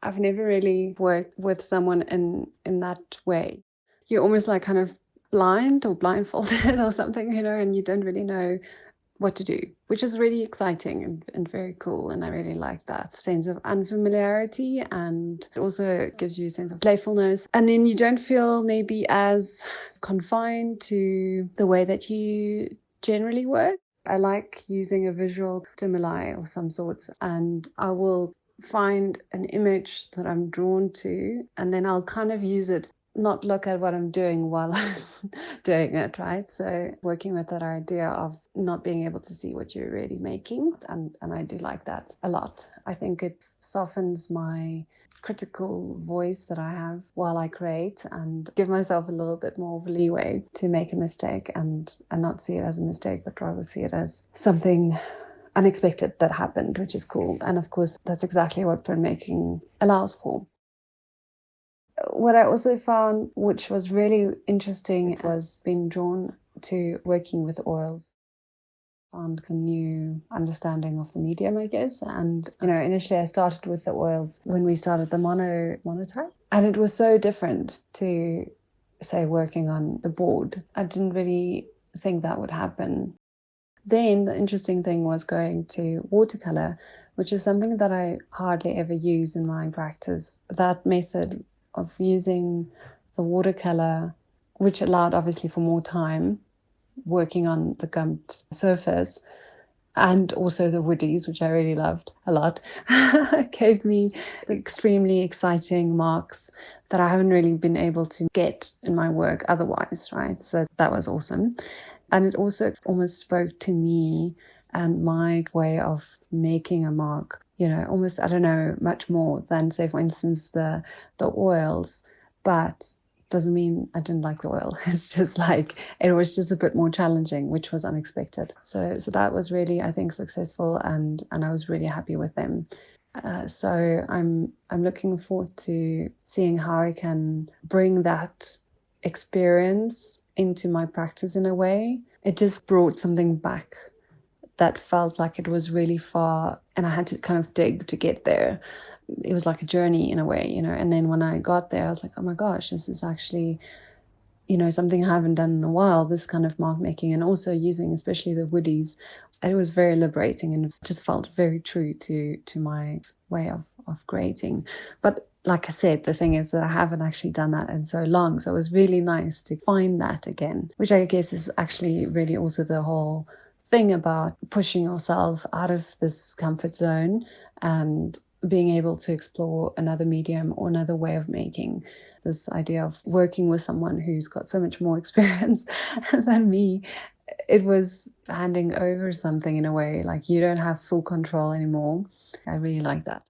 I've never really worked with someone in that way. You're almost like kind of blind or blindfolded or something, and you don't really know what to do, which is really exciting and very cool. And I really like that sense of unfamiliarity, and it also gives you a sense of playfulness. And then you don't feel maybe as confined to the way that you generally work. I like using a visual stimuli of some sorts, and I will find an image that I'm drawn to, and then I'll kind of use it, not look at what I'm doing while I'm doing it, right? So working with that idea of not being able to see what you're really making, and I do like that a lot. I think it softens my critical voice that I have while I create, and give myself a little bit more of leeway to make a mistake and not see it as a mistake, but rather see it as something unexpected that happened, which is cool. And of course, that's exactly what printmaking allows for. What I also found, which was really interesting, was being drawn to working with oils. Found a new understanding of the medium, I guess. And, initially I started with the oils when we started the monotype. And it was so different to, say, working on the board. I didn't really think that would happen. Then the interesting thing was going to watercolor, which is something that I hardly ever use in my practice. That method of using the watercolor, which allowed obviously for more time working on the gummed surface, and also the woodies, which I really loved a lot, gave me extremely exciting marks that I haven't really been able to get in my work otherwise, right? So that was awesome. And it also almost spoke to me and my way of making a mark, almost, I don't know, much more than, say, for instance, the oils, but doesn't mean I didn't like the oil. It's just like, it was just a bit more challenging, which was unexpected. So that was really, I think, successful, and I was really happy with them. So I'm looking forward to seeing how I can bring that experience into my practice in a way. It just brought something back that felt like it was really far, and I had to kind of dig to get there. It was like a journey in a way, and then when I got there, I was like, oh my gosh, this is actually, something I haven't done in a while, this kind of mark making, and also using especially the woodies. It was very liberating and just felt very true to my way of creating. But like I said, the thing is that I haven't actually done that in so long. So it was really nice to find that again, which I guess is actually really also the whole thing about pushing yourself out of this comfort zone and being able to explore another medium or another way of making. This idea of working with someone who's got so much more experience than me, it was handing over something in a way, like you don't have full control anymore. I really like that.